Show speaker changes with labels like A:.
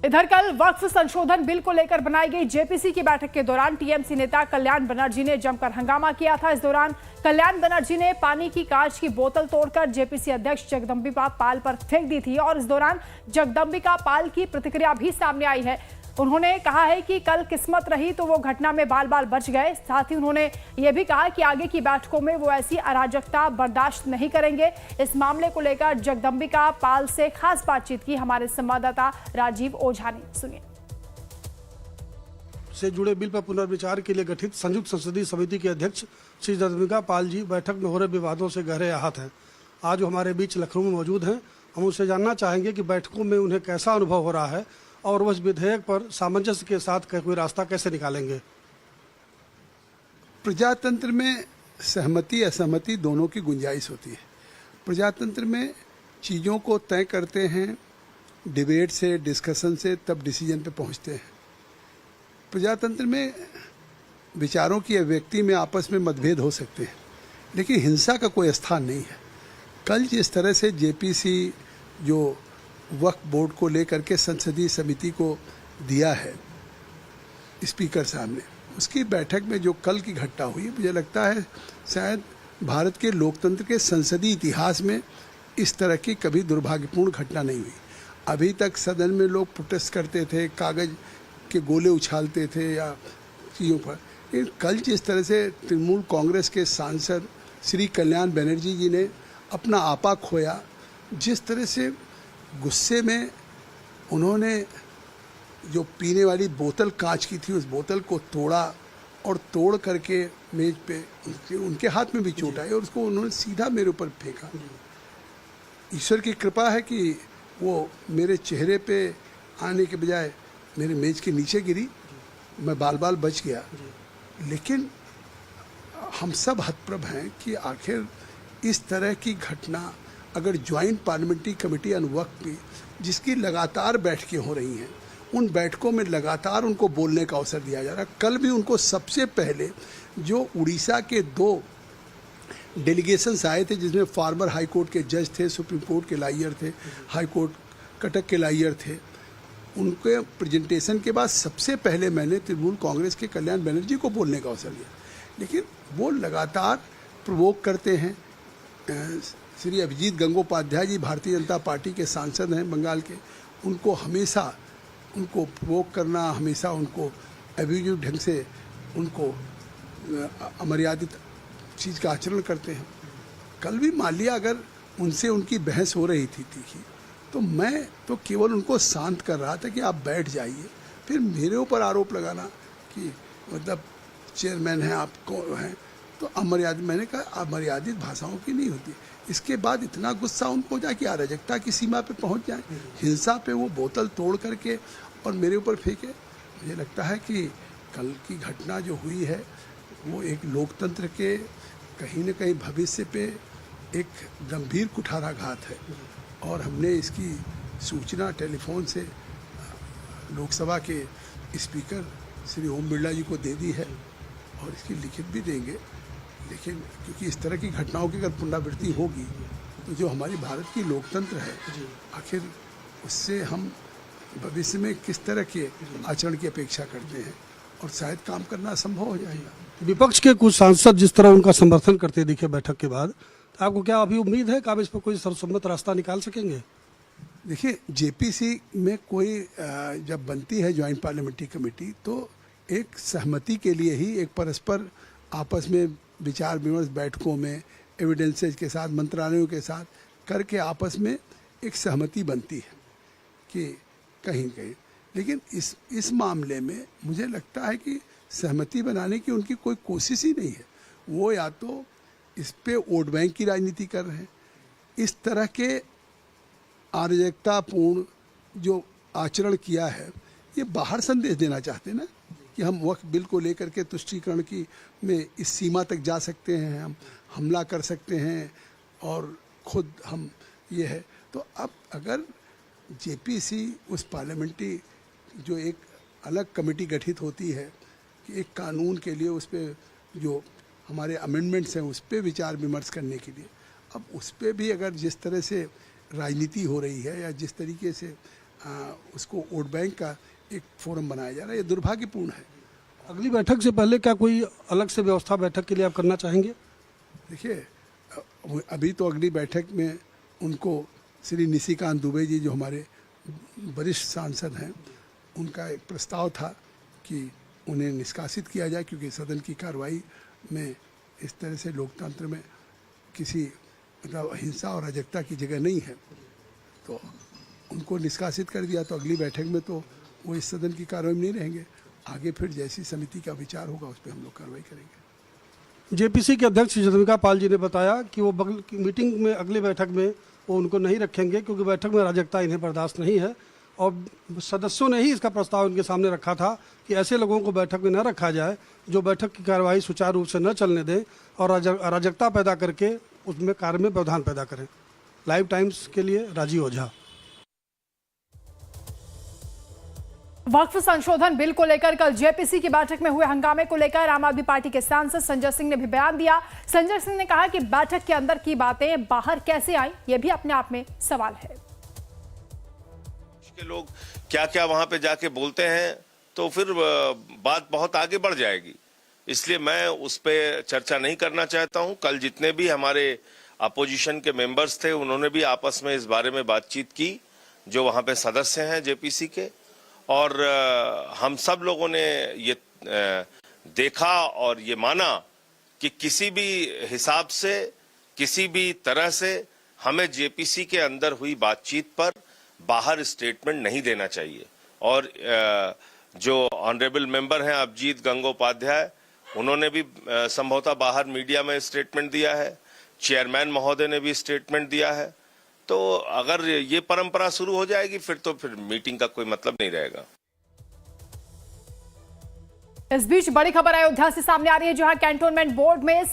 A: इधर कल वक्फ संशोधन बिल को लेकर बनाई गई जेपीसी की बैठक के दौरान टीएमसी नेता कल्याण बनर्जी ने जमकर हंगामा किया था। इस दौरान कल्याण बनर्जी ने पानी की कांच की बोतल तोड़कर जेपीसी अध्यक्ष जगदंबिका पाल पर फेंक दी थी और इस दौरान जगदंबिका पाल की प्रतिक्रिया भी सामने आई है। उन्होंने कहा है कि कल किस्मत रही तो वो घटना में बाल बाल बच गए। साथ ही उन्होंने ये भी कहा कि आगे की बैठकों में वो ऐसी अराजकता बर्दाश्त नहीं करेंगे। इस मामले को लेकर जगदंबिका पाल से खास बातचीत की हमारे संवाददाता राजीव ओझा ने। सुनिए।
B: से जुड़े बिल पर पुनर्विचार के लिए गठित संयुक्त संसदीय समिति के अध्यक्ष श्री जगदंबिका पाल जी बैठक में हो रहे विवादों से गहरे आहत हैं। आज वो हमारे बीच लखनऊ में मौजूद हैं। हम उनसे जानना चाहेंगे कि बैठकों में उन्हें कैसा अनुभव हो रहा है और वह इस विधेयक पर सामंजस्य के साथ कोई रास्ता कैसे निकालेंगे।
C: प्रजातंत्र में सहमति असहमति दोनों की गुंजाइश होती है। प्रजातंत्र में चीज़ों को तय करते हैं डिबेट से, डिस्कशन से, तब डिसीजन पे पहुंचते हैं। प्रजातंत्र में विचारों की अभिव्यक्ति में आपस में मतभेद हो सकते हैं, लेकिन हिंसा का कोई स्थान नहीं है। कल जिस तरह से जेपीसी जो वक्फ बोर्ड को लेकर के संसदीय समिति को दिया है स्पीकर साहब ने, उसकी बैठक में जो कल की घटना हुई, मुझे लगता है शायद भारत के लोकतंत्र के संसदीय इतिहास में इस तरह की कभी दुर्भाग्यपूर्ण घटना नहीं हुई। अभी तक सदन में लोग प्रोटेस्ट करते थे, कागज के गोले उछालते थे या चीज़ों पर, लेकिन कल जिस तरह से तृणमूल कांग्रेस के सांसद श्री कल्याण बनर्जी जी ने अपना आपा खोया, जिस तरह से गुस्से में उन्होंने जो पीने वाली बोतल कांच की थी उस बोतल को तोड़ा और तोड़ करके मेज पे उनके हाथ में भी चोट आई और उसको उन्होंने सीधा मेरे ऊपर फेंका। ईश्वर की कृपा है कि वो मेरे चेहरे पे आने के बजाय मेरे मेज के नीचे गिरी, मैं बाल बाल बच गया। लेकिन हम सब हतप्रभ हैं कि आखिर इस तरह की घटना अगर ज्वाइंट पार्लियामेंट्री कमेटी ऑन वक्फ की, जिसकी लगातार बैठकें हो रही हैं, उन बैठकों में लगातार उनको बोलने का अवसर दिया जा रहा है। कल भी उनको सबसे पहले जो उड़ीसा के 2 डेलीगेशंस आए थे, जिसमें फॉर्मर हाई कोर्ट के जज थे, सुप्रीम कोर्ट के लायर थे, हाई कोर्ट कटक के लायर थे, उनके प्रेजेंटेशन के बाद सबसे पहले मैंने तृणमूल कांग्रेस के कल्याण बनर्जी को बोलने का अवसर दिया। लेकिन वो लगातार प्रोवोक करते हैं। श्री अभिजीत गंगोपाध्याय जी भारतीय जनता पार्टी के सांसद हैं बंगाल के, उनको हमेशा उनको प्रोवोक करना, हमेशा उनको अभिजीत ढंग से उनको अमर्यादित चीज़ का आचरण करते हैं। कल भी मान लिया अगर उनसे उनकी बहस हो रही थी तीखी, तो मैं तो केवल उनको शांत कर रहा था कि आप बैठ जाइए। फिर मेरे ऊपर आरोप लगाना कि मतलब चेयरमैन हैं, आप कौन हैं, तो अमर्यादित, मैंने कहा अमर्यादित भाषाओं की नहीं होती। इसके बाद इतना गुस्सा उनको हो जाए कि अराजकता की सीमा पे पहुंच जाए, हिंसा पे वो बोतल तोड़ करके और मेरे ऊपर फेंके। मुझे लगता है कि कल की घटना जो हुई है वो एक लोकतंत्र के कहीं न कहीं भविष्य पे एक गंभीर कुठाराघात है और हमने इसकी सूचना टेलीफोन से लोकसभा के स्पीकर श्री ओम बिरला जी को दे दी है और इसकी लिखित भी देंगे। लेकिन क्योंकि इस तरह की घटनाओं की अगर पुनरावृत्ति होगी तो जो हमारी भारत की लोकतंत्र है, आखिर उससे हम भविष्य में किस तरह के आचरण की अपेक्षा करते हैं और शायद काम करना असंभव हो जाएगा।
B: विपक्ष के कुछ सांसद जिस तरह उनका समर्थन करते दिखे बैठक के बाद, तो आपको क्या अभी उम्मीद है कि आप इस पर कोई सर्वसम्मत रास्ता निकाल सकेंगे?
C: देखिए, जेपीसी में कोई जब बनती है ज्वाइंट पार्लियामेंट्री कमेटी, तो एक सहमति के लिए ही, एक परस्पर आपस में विचार विमर्श बैठकों में एविडेंसेज के साथ, मंत्रालयों के साथ करके आपस में एक सहमति बनती है कि कहीं कहीं। लेकिन इस मामले में मुझे लगता है कि सहमति बनाने की उनकी कोई कोशिश ही नहीं है। वो या तो इस पे वोट बैंक की राजनीति कर रहे हैं, इस तरह के अराजकतापूर्ण जो आचरण किया है, ये बाहर संदेश देना चाहते हैं ना कि हम वक्फ बिल को लेकर के तुष्टीकरण की में इस सीमा तक जा सकते हैं, हम हमला कर सकते हैं और खुद हम ये है। तो अब अगर जेपीसी उस पार्लियामेंट्री जो एक अलग कमेटी गठित होती है कि एक कानून के लिए उस पर जो हमारे अमेंडमेंट्स हैं उस पर विचार विमर्श करने के लिए, अब उस पर भी अगर जिस तरह से राजनीति हो रही है या जिस तरीके से उसको वोट बैंक का एक फोरम बनाया जा रहा है। ये दुर्भाग्यपूर्ण है।
B: अगली बैठक से पहले क्या कोई अलग से व्यवस्था बैठक के लिए आप करना चाहेंगे?
C: देखिए, अभी तो अगली बैठक में उनको श्री निशिकांत दुबे जी जो हमारे वरिष्ठ सांसद हैं, उनका एक प्रस्ताव था कि उन्हें निष्कासित किया जाए, क्योंकि सदन की कार्रवाई में इस तरह से लोकतंत्र में किसी मतलब हिंसा और अराजकता की जगह नहीं है। तो उनको निष्कासित कर दिया, तो अगली बैठक में तो वो इस सदन की कार्रवाई में नहीं रहेंगे। आगे फिर जैसी समिति का विचार होगा उस पर हम लोग कार्रवाई करेंगे।
B: जेपीसी के अध्यक्ष जगदम्बिका पाल जी ने बताया कि वो बगल की मीटिंग में अगली बैठक में वो उनको नहीं रखेंगे, क्योंकि बैठक में अराजकता इन्हें बर्दाश्त नहीं है। और सदस्यों ने ही इसका प्रस्ताव उनके सामने रखा था कि ऐसे लोगों को बैठक में न रखा जाए जो बैठक की कार्रवाई सुचारू रूप से न चलने दें और अराजकता पैदा करके उसमें कार्य में व्यवधान पैदा करें। लाइव टाइम्स के लिए राजीव ओझा।
A: वक्फ संशोधन बिल को लेकर कल जेपीसी की बैठक में हुए हंगामे को लेकर आम आदमी पार्टी के सांसद संजय सिंह ने भी बयान दिया। संजय सिंह ने कहा कि बैठक के अंदर की बातें बाहर कैसे आई, यह भी अपने आप में सवाल है।
D: के लोग क्या क्या वहां पे जाके बोलते हैं तो फिर बात बहुत आगे बढ़ जाएगी, इसलिए मैं उस पर चर्चा नहीं करना चाहता हूं। कल जितने भी हमारे अपोजिशन के मेंबर्स थे उन्होंने भी आपस में इस बारे में बातचीत की, जो वहां पे सदस्य हैं जेपीसी के, और हम सब लोगों ने ये देखा और ये माना कि किसी भी हिसाब से, किसी भी तरह से हमें जेपीसी के अंदर हुई बातचीत पर बाहर स्टेटमेंट नहीं देना चाहिए। और जो ऑनरेबल मेंबर हैं अभिजीत गंगोपाध्याय, उन्होंने भी संभवतः बाहर मीडिया में स्टेटमेंट दिया है, चेयरमैन महोदय ने भी स्टेटमेंट दिया है। तो अगर ये परंपरा शुरू हो जाएगी फिर मीटिंग का कोई मतलब नहीं रहेगा।
A: इस बीच बड़ी खबर अयोध्या से सामने आ रही है, जहां कैंटोनमेंट बोर्ड में